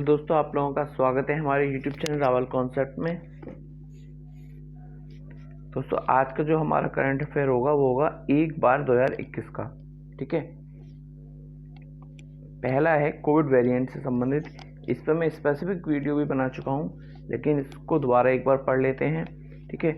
दोस्तों, आप लोगों का स्वागत है हमारे YouTube चैनल रावल कॉन्सेप्ट में। दोस्तों, आज का जो हमारा करंट अफेयर होगा वो होगा 1/2021 का। ठीक है, पहला है कोविड वेरिएंट से संबंधित। इस पर मैं स्पेसिफिक वीडियो भी बना चुका हूँ, लेकिन इसको दोबारा एक बार पढ़ लेते हैं। ठीक है,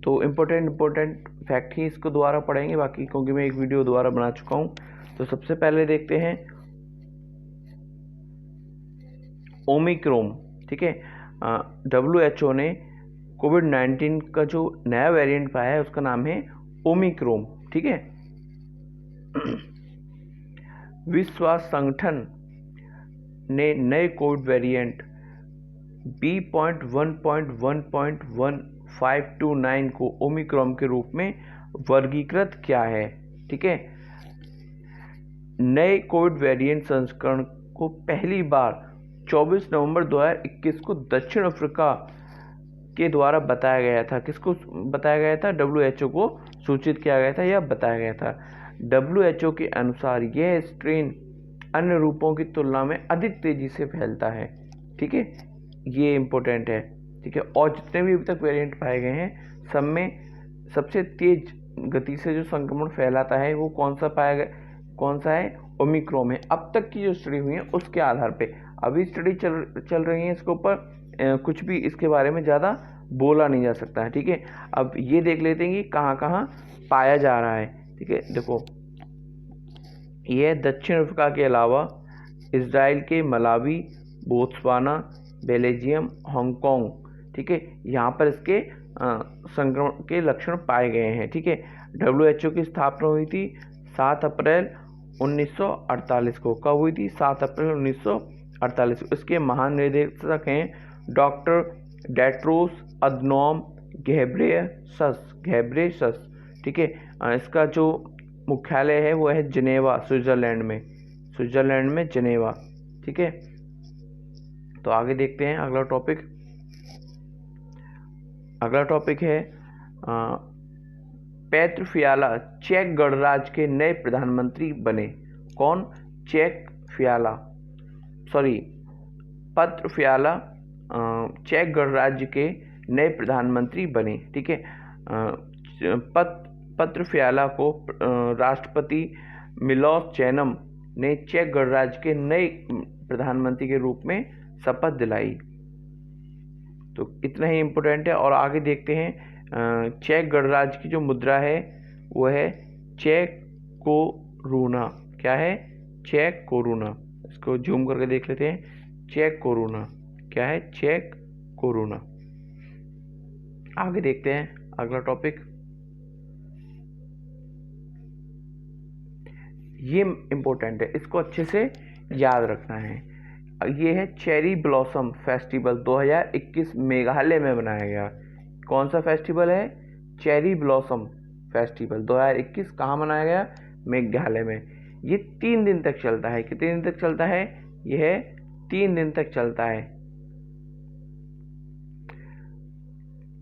तो इम्पोर्टेंट फैक्ट ही इसको दोबारा पढ़ेंगे, बाकी क्योंकि मैं एक वीडियो दोबारा बना चुका हूँ। तो सबसे पहले देखते हैं ओमिक्रॉन। ठीक है, WHO ने कोविड-19 का जो नया वेरिएंट पाया है उसका नाम है ओमिक्रॉन। ठीक है, विश्व स्वास्थ्य संगठन ने नए कोविड वेरिएंट B.1.1.1.1529 को ओमिक्रॉन के रूप में वर्गीकृत किया है। ठीक है, नए कोविड वेरिएंट संस्करण को पहली बार 24 नवंबर 2021 को दक्षिण अफ्रीका के द्वारा बताया गया था। किसको बताया गया था? WHO को सूचित किया गया था या बताया गया था। WHO के अनुसार यह स्ट्रेन अन्य रूपों की तुलना में अधिक तेजी से फैलता है। ठीक है, ये इम्पोर्टेंट है। ठीक है, और जितने भी अभी तक वेरिएंट पाए गए हैं सब में सबसे तेज गति से जो संक्रमण फैलाता है वो कौन सा है? ओमिक्रॉन है। अब तक की जो स्टडी हुई है उसके आधार पे अभी स्टडी चल रही है इसके ऊपर, कुछ भी इसके बारे में ज़्यादा बोला नहीं जा सकता है। ठीक है, अब ये देख लेते हैं कि कहाँ कहाँ पाया जा रहा है। ठीक है, देखो, यह दक्षिण अफ्रीका के अलावा इजराइल के मलावी, बोत्सवाना, बेल्जियम, हांगकांग, ठीक है, यहाँ पर इसके संक्रमण के लक्षण पाए गए हैं। ठीक है, WHO की स्थापना हुई थी 7 अप्रैल 1948 को। कब हुई थी? 7 अप्रैल 1948 को। इसके महानिदेशक हैं डॉक्टर टेड्रोस अधनॉम घेब्रेयसस। ठीक है, इसका जो मुख्यालय है वो है जिनेवा, स्विट्जरलैंड में जिनेवा। ठीक है, तो आगे देखते हैं अगला टॉपिक है पेत्र फियाला चेक गणराज्य के नए प्रधानमंत्री बने। कौन? पत्र फियाला चेक गणराज्य के नए प्रधानमंत्री बने। ठीक है, पत्र फियाला को राष्ट्रपति मिलोस जेमन ने चेक गणराज्य के नए प्रधानमंत्री के रूप में शपथ दिलाई। तो इतना ही इम्पोर्टेंट है। और आगे देखते हैं चेक गणराज्य की जो मुद्रा है वो है चेक कोरूना। क्या है? चेक कोरूना। इसको जूम करके देख लेते हैं। चेक कोरूना क्या है? चेक कोरूना। आगे देखते हैं अगला टॉपिक। ये इम्पोर्टेंट है, इसको अच्छे से याद रखना है। ये है चेरी ब्लॉसम फेस्टिवल 2021 मेघालय में मनाया गया। कौन सा फेस्टिवल है? चेरी ब्लॉसम फेस्टिवल 2021 कहाँ मनाया गया? मेघालय में। ये 3 दिन तक चलता है। कितने दिन तक चलता है? यह 3 दिन तक चलता है।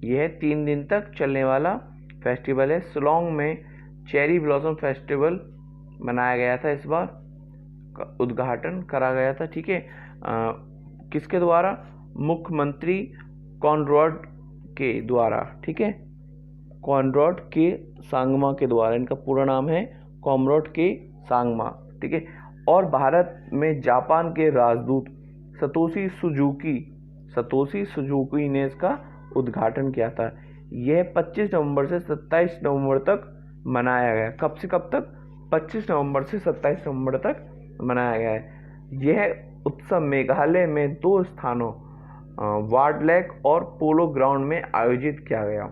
यह 3 दिन तक चलने वाला फेस्टिवल है। शिलोंग में चेरी ब्लॉसम फेस्टिवल मनाया गया था। इस बार उद्घाटन करा गया था। ठीक है, किसके द्वारा? मुख्यमंत्री कॉनराड के द्वारा। ठीक है, कॉनराड के सांगमा के द्वारा। इनका पूरा नाम है कॉनराड के सांगमा। ठीक है, और भारत में जापान के राजदूत सतोशी सुजुकी ने इसका उद्घाटन किया था। यह 25 नवंबर से 27 नवंबर तक मनाया गया। कब से कब तक? 25 नवंबर से 27 नवंबर तक मनाया गया है। यह उत्सव मेघालय में 2 स्थानों वार्ड लेक और पोलो ग्राउंड में आयोजित किया गया।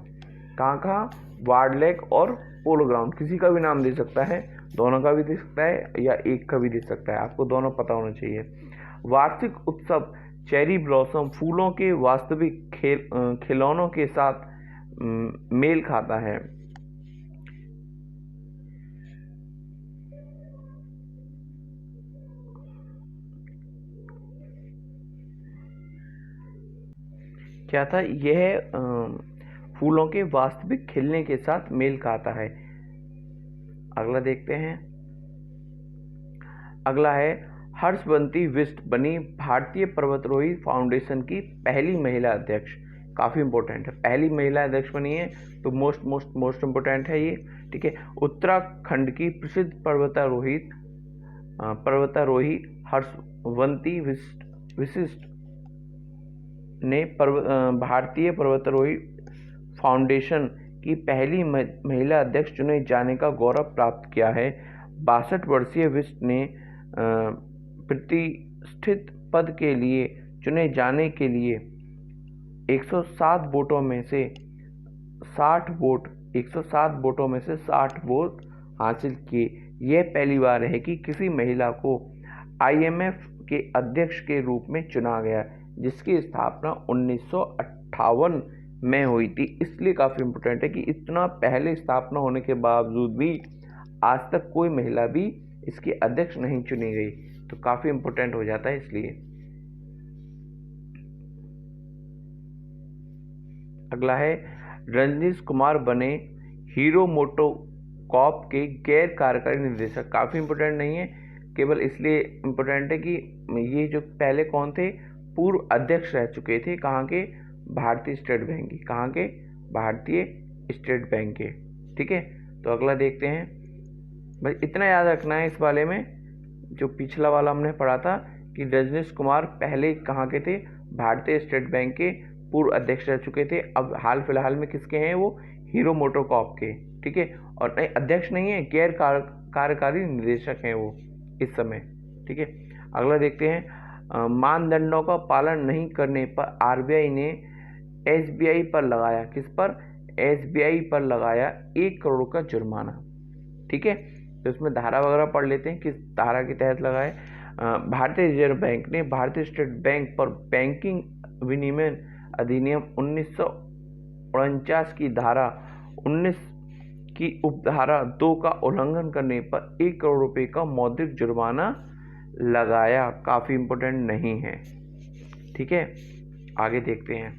कहाँ? वार्ड लेक और पोलो ग्राउंड। किसी का भी नाम दे सकता है, दोनों का भी दे सकता है या एक का भी दे सकता है। आपको दोनों पता होना चाहिए। वार्षिक उत्सव चेरी ब्लॉसम फूलों के वास्तविक खिलौनों के साथ मेल खाता है। क्या था? यह फूलों के वास्तविक खिलने के साथ मेल खाता है। अगला देखते हैं। अगला है हर्षवंती बिष्ट बनी भारतीय पर्वतारोही फाउंडेशन की पहली महिला अध्यक्ष। काफ़ी इंपॉर्टेंट है, पहली महिला अध्यक्ष बनी है, तो मोस्ट इंपॉर्टेंट है ये। ठीक है। उत्तराखंड की प्रसिद्ध पर्वतारोही हर्षवंती विशिष्ट ने भारतीय पर्वतारोही फाउंडेशन की पहली महिला अध्यक्ष चुने जाने का गौरव प्राप्त किया है। 62 वर्षीय विष्ट ने प्रतिष्ठित पद के लिए चुने जाने के लिए 107 वोटों में से 60 वोट हासिल किए। यह पहली बार है कि किसी महिला को IMF के अध्यक्ष के रूप में चुना गया, जिसकी स्थापना 1958 में हुई थी। इसलिए काफ़ी इम्पोर्टेंट है कि इतना पहले स्थापना होने के बावजूद भी आज तक कोई महिला भी इसकी अध्यक्ष नहीं चुनी गई, तो काफ़ी इम्पोर्टेंट हो जाता है इसलिए। अगला है रजनीश कुमार बने हीरो मोटोकॉर्प के गैर कार्यकारी निदेशक। काफ़ी इम्पोर्टेंट नहीं है, केवल इसलिए इम्पोर्टेंट है कि ये जो पहले कौन थे, पूर्व अध्यक्ष रह चुके थे, कहाँ के, भारतीय स्टेट बैंक के, कहाँ के, भारतीय स्टेट बैंक के। ठीक है। तो अगला देखते हैं। बस इतना याद रखना है इस वाले में, जो पिछला वाला हमने पढ़ा था कि रजनीश कुमार पहले कहाँ के थे, भारतीय स्टेट बैंक के पूर्व अध्यक्ष रह चुके थे। अब हाल फिलहाल में किसके हैं, वो हीरो मोटोकॉर्प के। ठीक है। और नहीं, अध्यक्ष नहीं है, गैर कार्यकारी निदेशक हैं वो इस समय। ठीक है। अगला देखते हैं। मानदंडों का पालन नहीं करने पर RBI ने SBI पर लगाया, किस पर, SBI पर लगाया 1 करोड़ का जुर्माना। ठीक है। तो इसमें धारा वगैरह पढ़ लेते हैं, किस धारा के तहत लगाए। भारतीय रिजर्व बैंक ने भारतीय स्टेट बैंक पर बैंकिंग विनियमन अधिनियम 1949 की धारा 19 की उपधारा 2 का उल्लंघन करने पर 1 करोड़ रुपए का मौद्रिक जुर्माना लगाया। काफ़ी इम्पोर्टेंट नहीं है। ठीक है। आगे देखते हैं।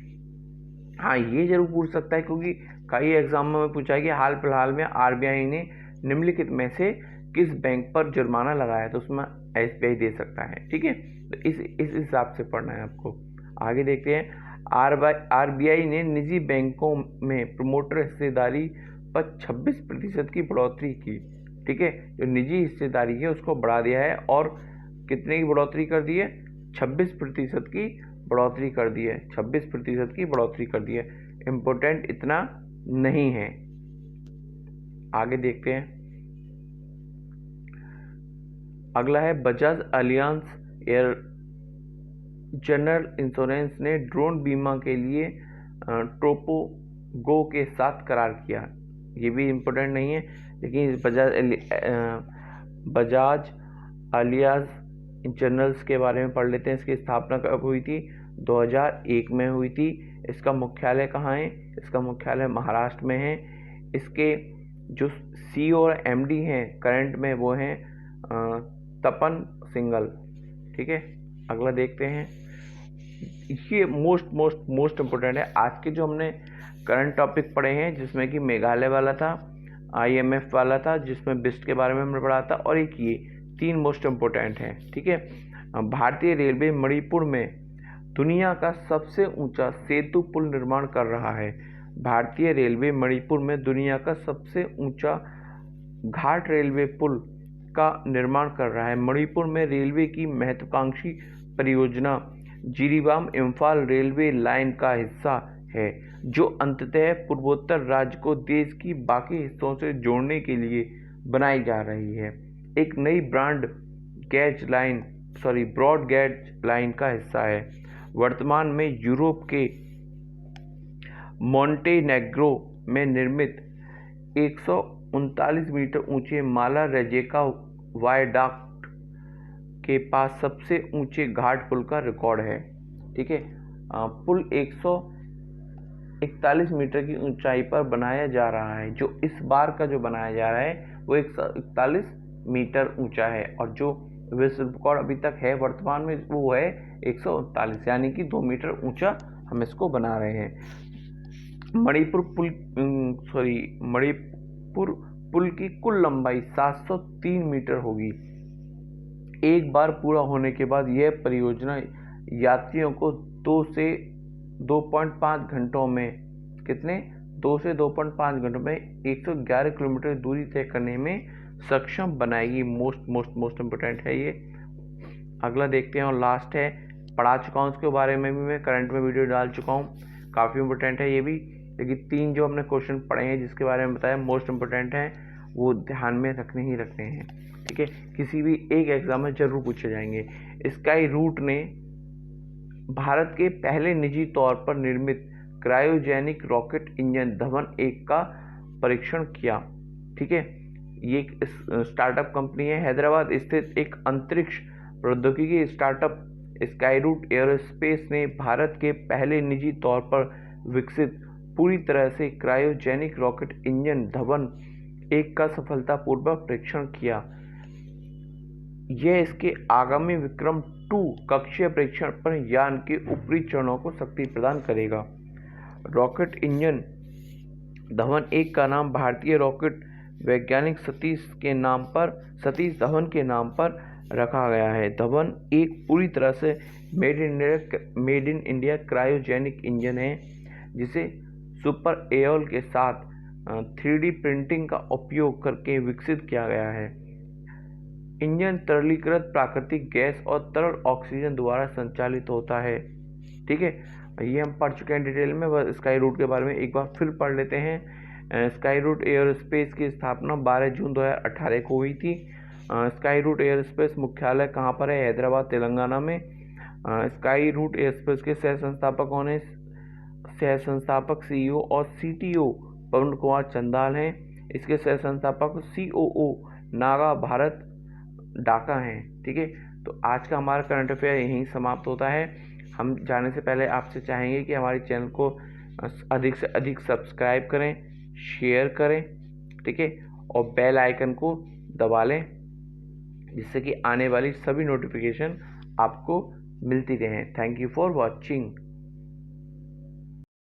हाँ, ये जरूर पूछ सकता है, क्योंकि कई एग्जाम में पूछा है कि हाल फिलहाल में RBI ने निम्नलिखित में से किस बैंक पर जुर्माना लगाया, तो उसमें SBI दे सकता है। ठीक है। तो इस हिसाब से पढ़ना है आपको। आगे देखते हैं। RBI ने निजी बैंकों में प्रमोटर हिस्सेदारी पर 26% की बढ़ोतरी की। ठीक है। जो निजी हिस्सेदारी है उसको बढ़ा दिया है, और कितने की बढ़ोतरी कर दी है, 26% की बढ़ोतरी कर दी है, 26% की बढ़ोतरी कर दी है। इम्पोर्टेंट इतना नहीं है। आगे देखते हैं। अगला है Bajaj Allianz air general insurance ने ड्रोन बीमा के लिए ट्रोपोगो के साथ करार किया। ये भी इम्पोर्टेंट नहीं है, लेकिन बजाज अलियांज जनरल्स के बारे में पढ़ लेते हैं। इसकी स्थापना कब हुई थी, 2001 में हुई थी। इसका मुख्यालय कहाँ है, इसका मुख्यालय महाराष्ट्र में है। इसके जो CEO और MD हैं करंट में, वो हैं तपन सिंगल। ठीक है। अगला देखते हैं। ये मोस्ट इम्पोर्टेंट है। आज के जो हमने करंट टॉपिक पढ़े हैं, जिसमें कि मेघालय वाला था, IMF वाला था, जिसमें बिस्ट के बारे में हमने पढ़ा था, और एक ये 3 मोस्ट इम्पोर्टेंट हैं। ठीक है। भारतीय रेलवे मणिपुर में दुनिया का सबसे ऊंचा सेतु पुल निर्माण कर रहा है। भारतीय रेलवे मणिपुर में दुनिया का सबसे ऊंचा घाट रेलवे पुल का निर्माण कर रहा है। मणिपुर में रेलवे की महत्वाकांक्षी परियोजना जिरीबाम इम्फाल रेलवे लाइन का हिस्सा है, जो अंततः पूर्वोत्तर राज्य को देश की बाकी हिस्सों से जोड़ने के लिए बनाई जा रही है। एक नई ब्रॉड गेज लाइन का हिस्सा है। वर्तमान में यूरोप के मोंटेनेग्रो में निर्मित 139 मीटर ऊंचे माला रेजेका वायडाक्ट के पास सबसे ऊंचे घाट पुल का रिकॉर्ड है। ठीक है। पुल 141 मीटर की ऊंचाई पर बनाया जा रहा है। जो इस बार का जो बनाया जा रहा है वो 141 मीटर ऊंचा है, और जो विश्व रिकॉर्ड अभी तक है वर्तमान में वो है 139, यानी कि 2 मीटर ऊंचा हम इसको बना रहे हैं। मणिपुर पुल की कुल लंबाई 703 मीटर होगी। एक बार पूरा होने के बाद यह परियोजना यात्रियों को 2 से 2.5 घंटों में 2 से 2.5 घंटों में 111 किलोमीटर दूरी तय करने में सक्षम बनाएगी। मोस्ट इम्पोर्टेंट है ये। अगला देखते हैं और लास्ट है, पढ़ा चुका हूँ उसके बारे में भी, मैं करंट में वीडियो डाल चुका हूँ, काफ़ी इंपॉर्टेंट है ये भी। लेकिन 3 जो हमने क्वेश्चन पढ़े हैं जिसके बारे में बताया मोस्ट इम्पोर्टेंट है, वो ध्यान में रखने हैं, ठीक है। किसी भी एक एग्जाम में जरूर पूछे जाएंगे। स्काई रूट ने भारत के पहले निजी तौर पर निर्मित क्रायोजेनिक रॉकेट इंजन धवन 1 का परीक्षण किया, ठीक है। ये एक स्टार्टअप कंपनी है, हैदराबाद स्थित एक अंतरिक्ष प्रौद्योगिकी स्टार्टअप स्काईरूट एयरोस्पेस ने भारत के पहले निजी तौर पर विकसित पूरी तरह से क्रायोजेनिक रॉकेट इंजन धवन 1 का सफलतापूर्वक परीक्षण किया। यह इसके आगामी विक्रम 2 कक्षीय परीक्षण पर यान के ऊपरी चरणों को शक्ति प्रदान करेगा। रॉकेट इंजन धवन 1 का नाम भारतीय रॉकेट वैज्ञानिक सतीश धवन के नाम पर रखा गया है। धवन 1 पूरी तरह से made in India cryogenic engine है, जिसे सुपर एओल के साथ 3D प्रिंटिंग का उपयोग करके विकसित किया गया है। इंजन तरलीकृत प्राकृतिक गैस और तरल ऑक्सीजन द्वारा संचालित होता है, ठीक है। ये हम पढ़ चुके हैं डिटेल में, बस स्काई रूट के बारे में एक बार फिर पढ़ लेते हैं। स्काई रूट एयरोस्पेस की स्थापना 12 जून 2018 को हुई थी। स्काई रूट एयरोस्पेस मुख्यालय कहाँ पर है? हैदराबाद, तेलंगाना में। स्काई रूट एयरोस्पेस के सह संस्थापक CEO और CTO पवन कुमार चंदाल हैं। इसके सह संस्थापक COO नागा भारत डाका हैं, ठीक है। तो आज का हमारा करंट अफेयर यहीं समाप्त होता है। हम जाने से पहले आपसे चाहेंगे कि हमारे चैनल को अधिक से अधिक सब्सक्राइब करें, शेयर करें, ठीक है, और बेल आइकन को दबा लें, जिससे कि आने वाली सभी नोटिफिकेशन आपको मिलती रहें। Thank you for watching.